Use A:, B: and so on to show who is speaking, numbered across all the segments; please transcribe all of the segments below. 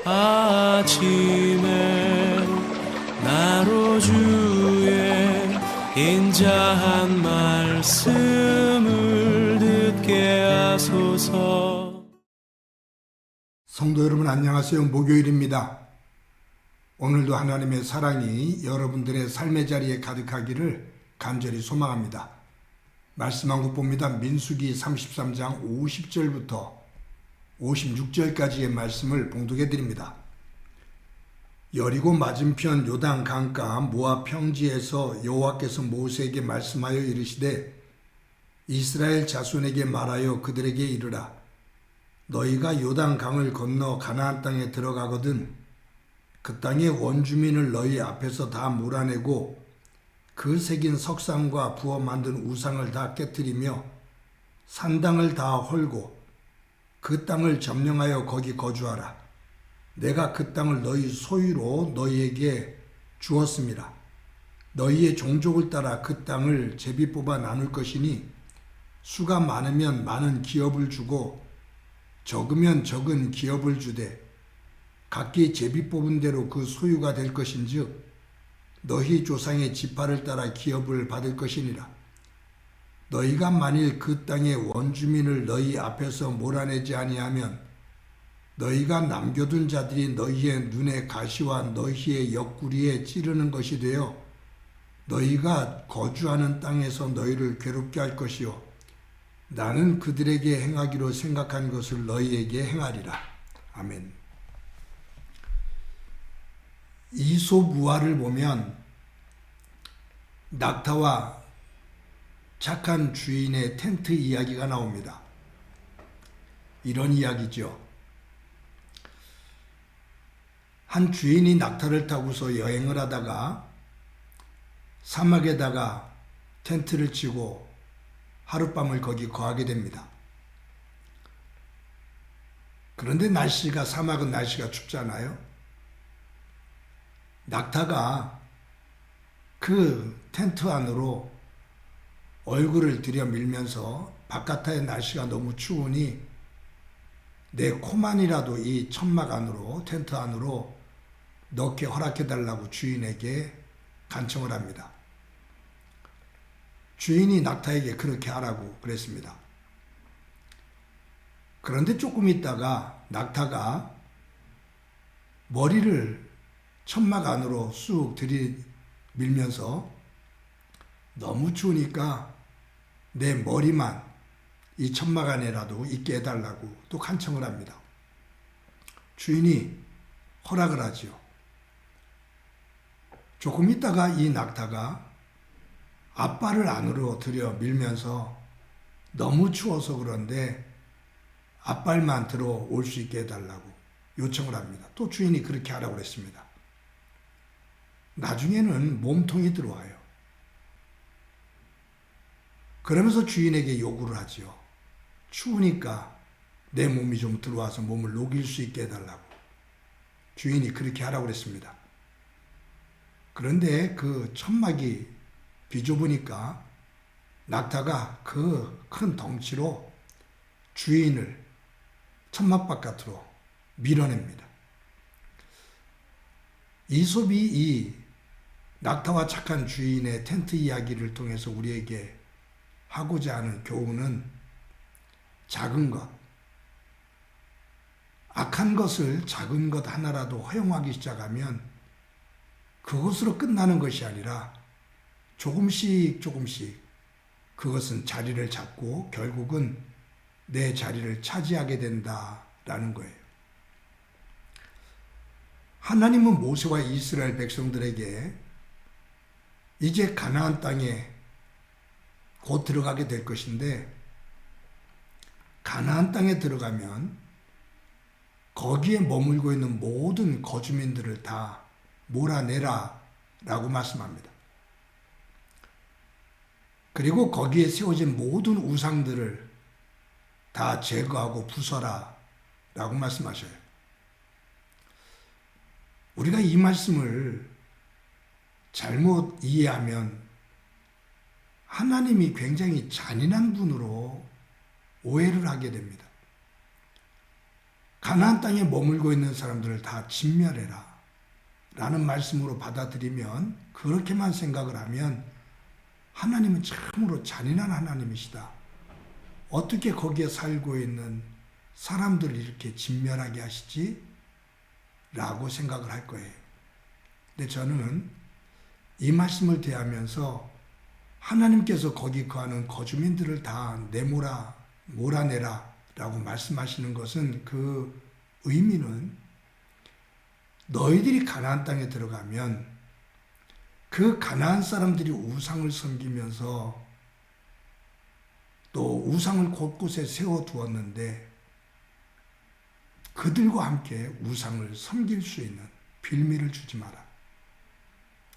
A: 아침에 나로 주의 인자한 말씀을 듣게 하소서.
B: 성도 여러분 안녕하세요. 목요일입니다. 오늘도 하나님의 사랑이 여러분들의 삶의 자리에 가득하기를 간절히 소망합니다. 말씀 한 국 봅니다. 민수기 33장 50절부터 56절까지의 말씀을 봉독해 드립니다. 여리고 맞은편 요단 강가 모압 평지에서 여호와께서 모세에게 말씀하여 이르시되 이스라엘 자손에게 말하여 그들에게 이르라. 너희가 요단 강을 건너 가나안 땅에 들어가거든 그 땅의 원주민을 너희 앞에서 다 몰아내고 그 새긴 석상과 부어 만든 우상을 다 깨뜨리며 산당을 다 헐고 그 땅을 점령하여 거기 거주하라. 내가 그 땅을 너희 소유로 너희에게 주었음이라. 너희의 종족을 따라 그 땅을 제비 뽑아 나눌 것이니 수가 많으면 많은 기업을 주고 적으면 적은 기업을 주되 각기 제비 뽑은 대로 그 소유가 될 것인즉 너희 조상의 지파를 따라 기업을 받을 것이니라. 너희가 만일 그 땅의 원주민을 너희 앞에서 몰아내지 아니하면 너희가 남겨둔 자들이 너희의 눈에 가시와 너희의 옆구리에 찌르는 것이 되어 너희가 거주하는 땅에서 너희를 괴롭게 할 것이요 나는 그들에게 행하기로 생각한 것을 너희에게 행하리라. 아멘. 이솝우화를 보면 낙타와 착한 주인의 텐트 이야기가 나옵니다. 이런 이야기죠. 한 주인이 낙타를 타고서 여행을 하다가 사막에다가 텐트를 치고 하룻밤을 거기 거하게 됩니다. 그런데 사막은 날씨가 춥잖아요. 낙타가 그 텐트 안으로 얼굴을 들여밀면서 바깥의 날씨가 너무 추우니 내 코만이라도 이 천막 안으로 텐트 안으로 넣게 허락해달라고 주인에게 간청을 합니다. 주인이 낙타에게 그렇게 하라고 그랬습니다. 그런데 조금 있다가 낙타가 머리를 천막 안으로 쑥 들이밀면서 너무 추우니까 내 머리만 이 천막 안에라도 있게 해달라고 또 간청을 합니다. 주인이 허락을 하지요. 조금 있다가 이 낙타가 앞발을 안으로 들여 밀면서 너무 추워서 그런데 앞발만 들어올 수 있게 해달라고 요청을 합니다. 또 주인이 그렇게 하라고 그랬습니다. 나중에는 몸통이 들어와요. 그러면서 주인에게 요구를 하지요. 추우니까 내 몸이 좀 들어와서 몸을 녹일 수 있게 해달라고. 주인이 그렇게 하라고 그랬습니다. 그런데 그 천막이 비좁으니까 낙타가 그 큰 덩치로 주인을 천막 바깥으로 밀어냅니다. 이솝이 이 낙타와 착한 주인의 텐트 이야기를 통해서 우리에게 하고자 하는 교훈은 작은 것, 악한 것을 작은 것 하나라도 허용하기 시작하면 그것으로 끝나는 것이 아니라 조금씩 그것은 자리를 잡고 결국은 내 자리를 차지하게 된다라는 거예요. 하나님은 모세와 이스라엘 백성들에게 이제 가나안 땅에 곧 들어가게 될 것인데 가나안 땅에 들어가면 거기에 머물고 있는 모든 거주민들을 다 몰아내라 라고 말씀합니다. 그리고 거기에 세워진 모든 우상들을 다 제거하고 부숴라 라고 말씀하셔요. 우리가 이 말씀을 잘못 이해하면 하나님이 굉장히 잔인한 분으로 오해를 하게 됩니다. 가나안 땅에 머물고 있는 사람들을 다 진멸해라 라는 말씀으로 받아들이면, 그렇게만 생각을 하면 하나님은 참으로 잔인한 하나님이시다. 어떻게 거기에 살고 있는 사람들을 이렇게 진멸하게 하시지? 라고 생각을 할 거예요. 근데 저는 이 말씀을 대하면서 하나님께서 거기 거하는 거주민들을 다 몰아내라 라고 말씀하시는 것은, 그 의미는 너희들이 가나안 땅에 들어가면 그 가나안 사람들이 우상을 섬기면서 또 우상을 곳곳에 세워두었는데, 그들과 함께 우상을 섬길 수 있는 빌미를 주지 마라.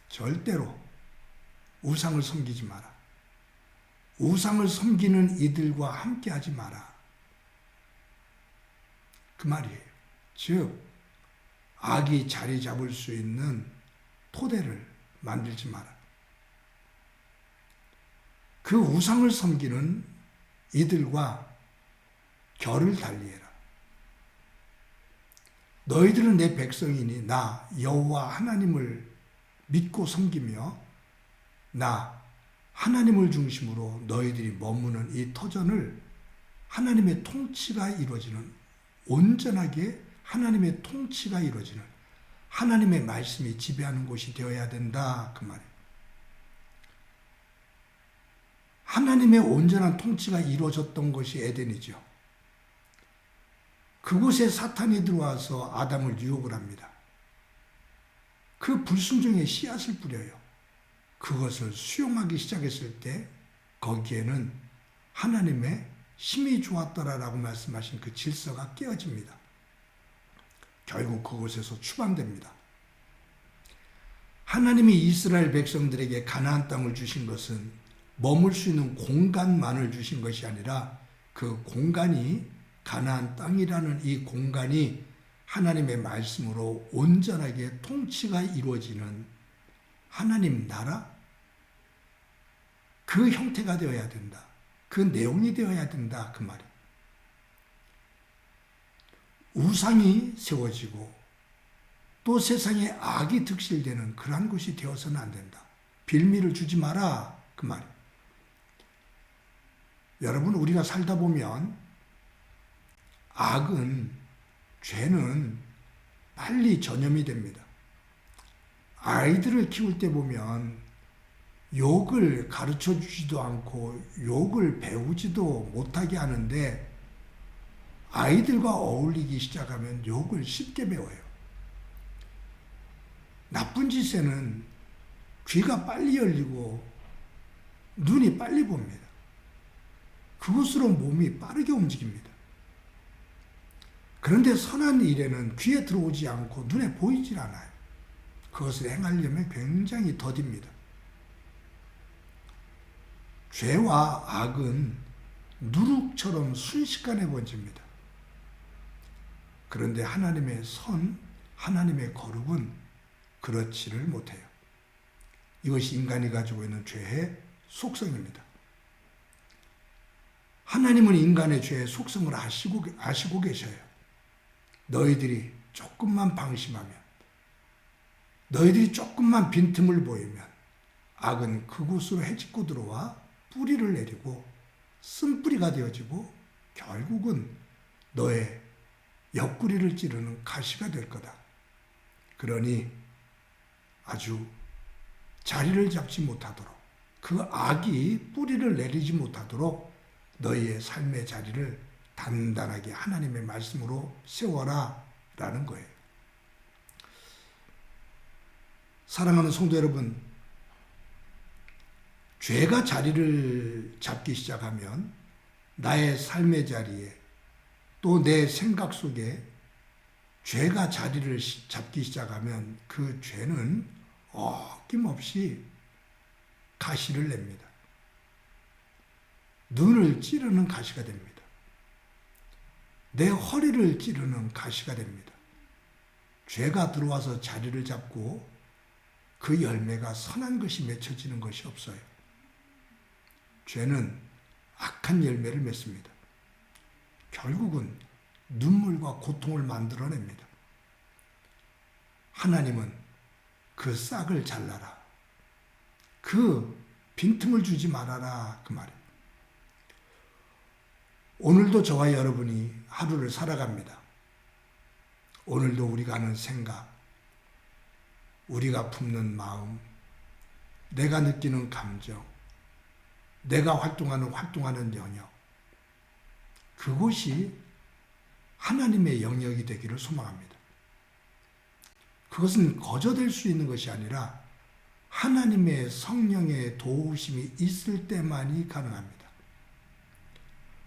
B: 절대로 우상을 섬기지 마라. 우상을 섬기는 이들과 함께 하지 마라. 그 말이에요. 즉, 악이 자리 잡을 수 있는 토대를 만들지 마라. 그 우상을 섬기는 이들과 결을 달리해라. 너희들은 내 백성이니 나 여호와 하나님을 믿고 섬기며 나 하나님을 중심으로 너희들이 머무는 이 터전을 하나님의 통치가 이루어지는, 온전하게 하나님의 통치가 이루어지는, 하나님의 말씀이 지배하는 곳이 되어야 된다, 그 말이에요. 하나님의 온전한 통치가 이루어졌던 것이 에덴이죠. 그곳에 사탄이 들어와서 아담을 유혹을 합니다. 그 불순종의 씨앗을 뿌려요. 그것을 수용하기 시작했을 때 거기에는 하나님의 심히 좋았더라라고 말씀하신 그 질서가 깨어집니다. 결국 그곳에서 추방됩니다. 하나님이 이스라엘 백성들에게 가나안 땅을 주신 것은 머물 수 있는 공간만을 주신 것이 아니라, 그 공간이, 가나안 땅이라는 이 공간이 하나님의 말씀으로 온전하게 통치가 이루어지는 하나님 나라, 그 형태가 되어야 된다. 그 내용이 되어야 된다, 그 말이에요. 우상이 세워지고 또 세상에 악이 득실되는 그러한 곳이 되어서는 안 된다. 빌미를 주지 마라, 그 말이에요. 여러분, 우리가 살다 보면 악은, 죄는 빨리 전염이 됩니다. 아이들을 키울 때 보면 욕을 가르쳐 주지도 않고 욕을 배우지도 못하게 하는데, 아이들과 어울리기 시작하면 욕을 쉽게 배워요. 나쁜 짓에는 귀가 빨리 열리고 눈이 빨리 봅니다. 그것으로 몸이 빠르게 움직입니다. 그런데 선한 일에는 귀에 들어오지 않고 눈에 보이질 않아요. 그것을 행하려면 굉장히 더딥니다. 죄와 악은 누룩처럼 순식간에 번집니다. 그런데 하나님의 선, 하나님의 거룩은 그렇지를 못해요. 이것이 인간이 가지고 있는 죄의 속성입니다. 하나님은 인간의 죄의 속성을 아시고 계셔요. 너희들이 조금만 방심하면, 너희들이 조금만 빈틈을 보이면 악은 그곳으로 헤집고 들어와 뿌리를 내리고 쓴뿌리가 되어지고 결국은 너의 옆구리를 찌르는 가시가 될 거다. 그러니 아주 자리를 잡지 못하도록, 그 악이 뿌리를 내리지 못하도록 너희의 삶의 자리를 단단하게 하나님의 말씀으로 세워라 라는 거예요. 사랑하는 성도 여러분, 죄가 자리를 잡기 시작하면 나의 삶의 자리에, 또 내 생각 속에 죄가 자리를 잡기 시작하면 그 죄는 어김없이 가시를 냅니다. 눈을 찌르는 가시가 됩니다. 내 허리를 찌르는 가시가 됩니다. 죄가 들어와서 자리를 잡고 그 열매가 선한 것이 맺혀지는 것이 없어요. 죄는 악한 열매를 맺습니다. 결국은 눈물과 고통을 만들어냅니다. 하나님은 그 싹을 잘라라. 그 빈틈을 주지 말아라. 그 말입니다. 오늘도 저와 여러분이 하루를 살아갑니다. 오늘도 우리가 하는 생각, 우리가 품는 마음, 내가 느끼는 감정, 내가 활동하는 영역, 그곳이 하나님의 영역이 되기를 소망합니다. 그것은 거저될 수 있는 것이 아니라 하나님의 성령의 도우심이 있을 때만이 가능합니다.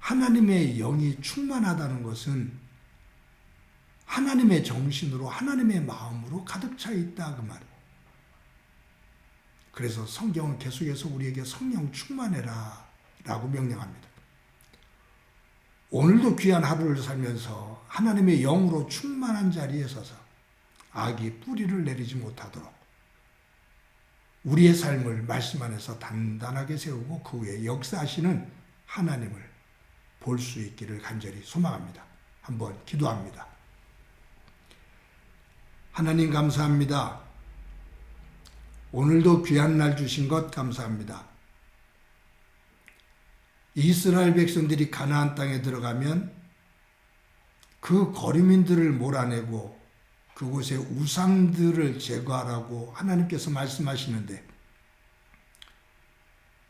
B: 하나님의 영이 충만하다는 것은 하나님의 정신으로 하나님의 마음으로 가득 차 있다 그 말이에요. 그래서 성경은 계속해서 우리에게 성령 충만해라 라고 명령합니다. 오늘도 귀한 하루를 살면서 하나님의 영으로 충만한 자리에 서서 악이 뿌리를 내리지 못하도록 우리의 삶을 말씀 안에서 단단하게 세우고 그 후에 역사하시는 하나님을 볼 수 있기를 간절히 소망합니다. 한번 기도합니다. 하나님 감사합니다. 오늘도 귀한 날 주신 것 감사합니다. 이스라엘 백성들이 가나안 땅에 들어가면 그 거류민들을 몰아내고 그곳의 우상들을 제거하라고 하나님께서 말씀하시는데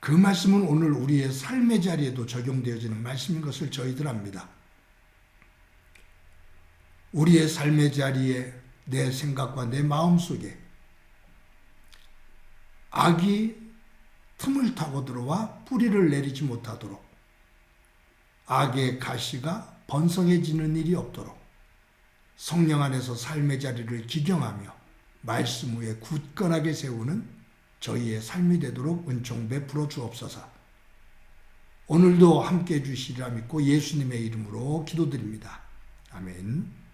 B: 그 말씀은 오늘 우리의 삶의 자리에도 적용되어지는 말씀인 것을 저희들 압니다. 우리의 삶의 자리에 내 생각과 내 마음속에 악이 틈을 타고 들어와 뿌리를 내리지 못하도록 악의 가시가 번성해지는 일이 없도록 성령 안에서 삶의 자리를 기경하며 말씀 위에 굳건하게 세우는 저희의 삶이 되도록 은총 베풀어 주옵소서. 오늘도 함께해 주시리라 믿고 예수님의 이름으로 기도드립니다. 아멘.